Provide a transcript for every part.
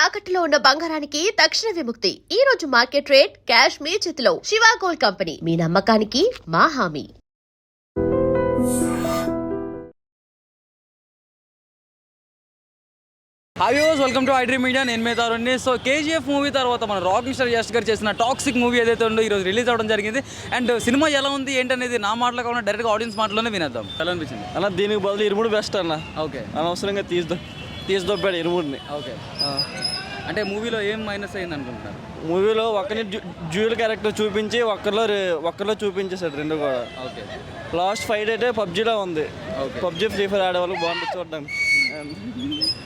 తాకట్టులో ఉన్న బంగారానికి తక్షణ విముక్తి. ఈ రోజు మార్కెట్ రేట్ క్యాష్ మీ చేతిలో. శివ గోల్డ్ కంపెనీ, మీ నమ్మకానికి మా హామీ. Hi viewers, welcome to iDream media. నేను మీ తరుణ్ని. సో కేజీఎఫ్ మూవీ తర్వాత మన రాకింగ్ స్టార్ యష్ గారు చేసిన టాక్సిక్ మూవీ ఏదైతే ఉందో ఈరోజు రిలీజ్ అవ్వడం జరిగింది. అండ్ సినిమా ఎలా ఉంది ఏంటనేది నా మాటలో కాకుండా డైరెక్ట్గా ఆడియన్స్ మాటలోనే వినేద్దాం. ఎలా అనిపించింది అన్న? దీనికి బదులు ఇరుముడు బెస్ట్ అన్న. ఓకే, అనవసరంగా తీసిదొబ్బాడు ఇరుముడిని. ఓకే, అంటే మూవీలో ఏం మైనస్ అయింది అనుకుంటున్నారు? మూవీలో ఒకరిని డ్యూయల్ క్యారెక్టర్ చూపించి ఒక్కరిలో చూపించేశాడు రెండు కూడా. ఓకే, లాస్ట్ ఫైట్ అయితే పబ్జీలో ఉంది. పబ్జీ ఫ్రీ ఫైర్ ఆడే వాళ్ళకి బాగుంటుంది చూడడానికి.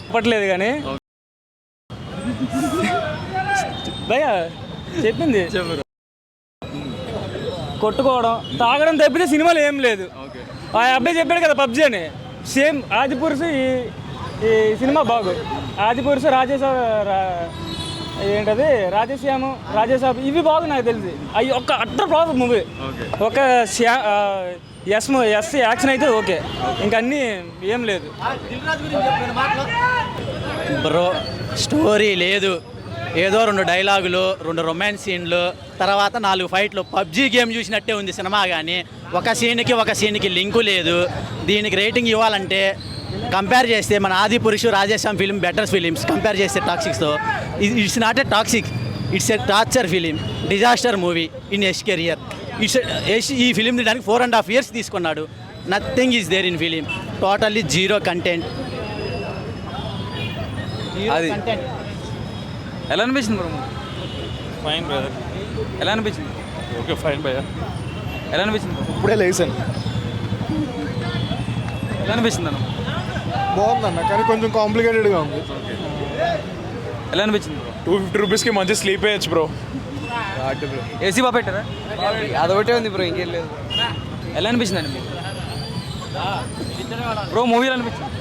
చెప్పట్లేదు కానీ భయ్యా చెప్పింది చెప్పరు. కొట్టుకోవడం తాగడం తప్పితే సినిమాలో ఏం లేదు. ఆ అబ్బాయి చెప్పాడు కదా పబ్జీ అని, సేమ్ ఆదిపురుషు ఈ సినిమా బాగు. ఆదిపురుషు ఏంటది రాజేశ్యాము ఇవి బాగు నాకు తెలిసి. అవి ఒక్క అట్టర్ ప్రాబ్లం మూవీ. ఒక ఎస్ యాక్షన్ అయితే ఓకే, ఇంక అన్నీ ఏం లేదు. బ్రో స్టోరీ లేదు, ఏదో 2 డైలాగులు, 2 రొమాన్స్ సీన్లు, తర్వాత 4 ఫైట్లు. పబ్జీ గేమ్ చూసినట్టే ఉంది సినిమా. కానీ ఒక సీన్కి లింకు లేదు. దీనికి రేటింగ్ ఇవ్వాలంటే కంపేర్ చేస్తే మన Adipurush Radhe Shyam film better films compare చేస్తే టాక్సిక్స్తో it's not a toxic, it's a torture film, disaster movie in Yash career. ఈ ఫిలిం తీయడానికి 4.5 years తీసుకున్నాడు. Nothing is there in film, totally zero content. అది ఎలా అనిపించింది బ్రో? Fine brother. ఎలా అనిపించింది? ఓకే ఫైన్ భయ్యా. ఎలా అనిపించింది? ఇప్పుడే లేసాను. ఎలా అనిపించింది అన్న? బాగుందన్న, కానీ కొంచెం కాంప్లికేటెడ్గా ఉంది. ఎలా అనిపించింది బ్రో? 250 రూపీస్కి మంచి స్లీప్ వేయచ్చు బ్రో. ఏసీ బాగా పెట్టారా? అదొకటే ఉంది బ్రో, ఇంకేం లేదు. ఎలా అనిపించింది అండి బ్రో? మూవీ ఎలా అనిపించింది?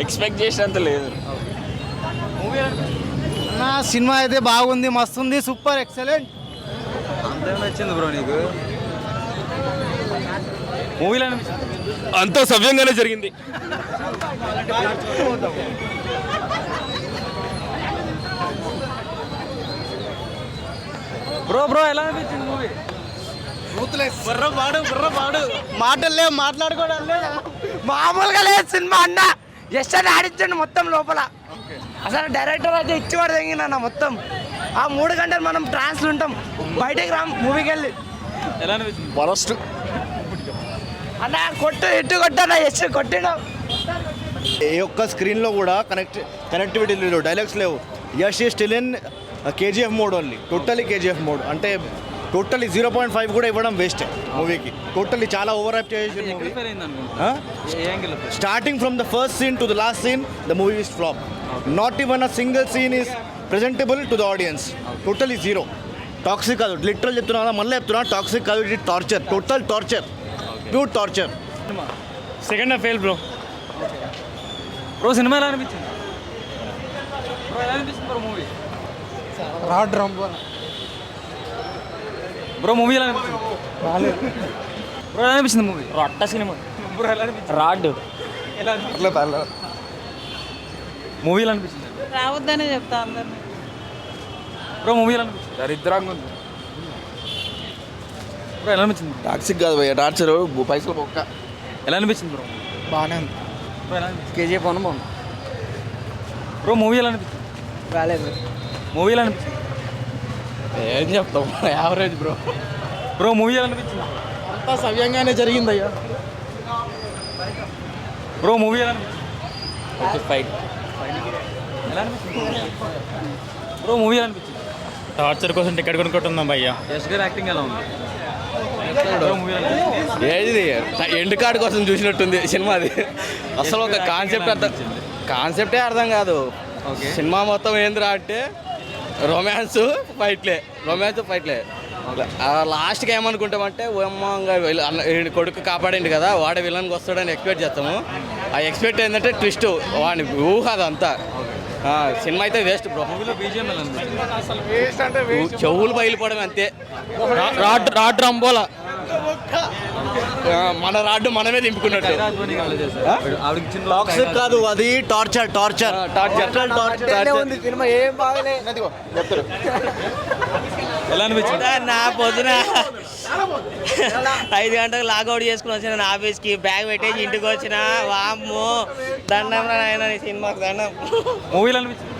ఎక్స్పెక్ట్ చేసినంత లేదు. మూవీ నా సినిమా అయితే బాగుంది, మస్తుంది, సూపర్ ఎక్సలెంట్. అంతే నచ్చింది బ్రో నీకు? మూవీలో అనిపించింది? అంతా సవ్యంగానే జరిగింది. బ్రో ఎలా అనిపించింది మూవీ? మాటలు లేవు, మాట్లాడుకోవడం లేదు, మామూలుగా లేదు సినిమా. అన్న జస్ట్ అని ఆడించండి మొత్తం లోపల. అసలు డైరెక్టర్ అయితే ఇచ్చివాడు తెగిన మొత్తం. ఆ 3 గంటలు మనం ట్రాన్స్లు ఉంటాం, బయటకు రా మూవీకి వెళ్ళి. ఎలా అనిపించింది? వరస్ట్. అన్న ఇట్టు కొట్టా ఎస్ కొట్టిన ఏ ఒక్క స్క్రీన్లో కూడా కనెక్టివిటీ లేదు, డైలాగ్స్ లేవు. Yash is still in KGF mode only, totally KGF mode. అంటే టోటలీ 0.5 కూడా ఇవ్వడం వేస్ట్ మూవీకి. టోటలీ చాలా ఓవర్ యాప్ చేసి movie. Starting from the first scene to the last scene the movie is flop. Not even a single scene is presentable to the audience. Totally zero. Toxic కాదు, literal చెప్తున్నా, మళ్ళీ చెప్తున్నా, toxic కాదు, ఇది torture, total torture, pure torture. Second half fail bro. Bro cinema ఎలా అనిపించింది? Bro ఎలా అనిపించింది బ్రో మూవీ? బ్రో మూవీ ఎలా అనిపించింది? బ్రో ఎలా అనిపించింది మూవీ? రొట్ట సినిమా బ్రో ఎలా అనిపించింది? రాడ్. ఎలా అనిపించింది? మూవీ ఎలా అనిపించింది? రావద్దనే చెప్తా అందరినీ. బ్రో మూవీ ఎలా అనిపించింది? దరిద్రంగా ఉంది. బ్రో ఎలా అనిపించింది? టాక్సిక్ కాదు భయ్య, టార్చర్, పైసలు పొక్క. ఎలా అనిపించింది బ్రో? బాగానే ఉంది. బ్రో ఎలా అనిపించింది? కేజీఎఫ్ బాగుంది. బ్రో మూవీ ఎలా అనిపించింది? రాలేదు. మూవీ ఎలా అనిపించింది? ఏం చెప్తాం, యావరేజ్ బ్రో. బ్రో మూవీ ఎలా అనిపించింది? అంతా సవ్యంగానే జరిగింది అయ్యా. బ్రో మూవీ ఎలా అనిపించింది? ఫైట్. ఎలా అనిపించింది? బ్రో మూవీ ఎలా అనిపించింది? టార్చర్ కోసం టికెట్ కొనుక్కుంటున్నాం భయ్యా. యష్ గారి యాక్టింగ్ ఎలా ఉంది? బ్రో మూవీ ఎలా అనిపించింది? ఏది ఎండ్ కార్డ్ కోసం చూసినట్టుంది సినిమా. అది అసలు ఒక కాన్సెప్టే అర్థం కాదు. ఓకే, సినిమా మొత్తం ఏందిరా అంటే రొమాన్స్ ఫైట్లే. లాస్ట్కి ఏమనుకుంటామంటే కొడుకు కాపాడండి కదా, వాడే విలన్కి వస్తాడని ఎక్స్పెక్ట్ చేస్తాము. ఆ ఎక్స్పెక్ట్ ఏంటంటే ట్విస్ట్, వాడిని ఊహ అదంతా. సినిమా అయితే వేస్ట్ బ్రో. మూవీలో బీజిఎం ఎలా అనిపించింది? చెవులు బయలుపడమే అంతే. రాడ్ రంబోలా మన రాడ్డు మనమే దింపుకున్నట్టు. టాక్సిక్ కాదు అది టార్చర్ టార్చర్ సినిమా ఏం బాగలే చెప్తారు. ఎలా అనిపించింది? నా పొద్దున 5 గంటలకు లాగౌట్ చేసుకుని వచ్చిన నా ఆఫీస్కి బ్యాగ్ పెట్టేసి ఇంటికి వచ్చిన వామ్మో దండం రా నాయనా నీ సినిమాకి దండం. మూవీలో అనిపించింది?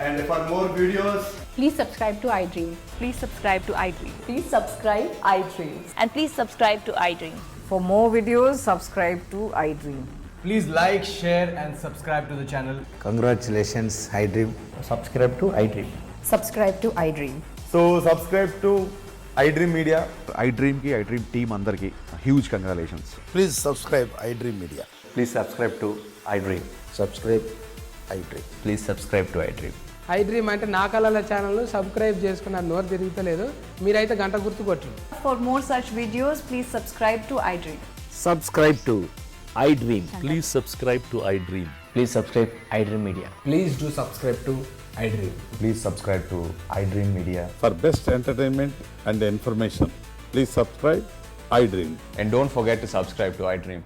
And for more videos, Please subscribe to iDream. Please subscribe to iDream. Please subscribe iDream. And please subscribe to iDream. For more videos, subscribe to iDream. please like, share and subscribe to the channel. Congratulations, iDream. Subscribe to iDream. Subscribe to iDream. So subscribe to iDream media. iDreamకి iDream team అందరికీ huge congratulations. Please subscribe iDream Media. Please subscribe to iDream. Subscribe iDream. Please subscribe to iDream. iDream అంటే నా కళల channel subscribe చేసుకున్న నోరు తిరుగుతలేదు, మీరైతే గంట గుర్తు కొట్టండి. For more such videos, please subscribe to iDream. Subscribe to iDream. Please subscribe to iDream. Please subscribe iDream Media. Please do subscribe to iDream. Please subscribe to iDream Media. For best entertainment and information please subscribe iDream. And don't forget to subscribe to iDream.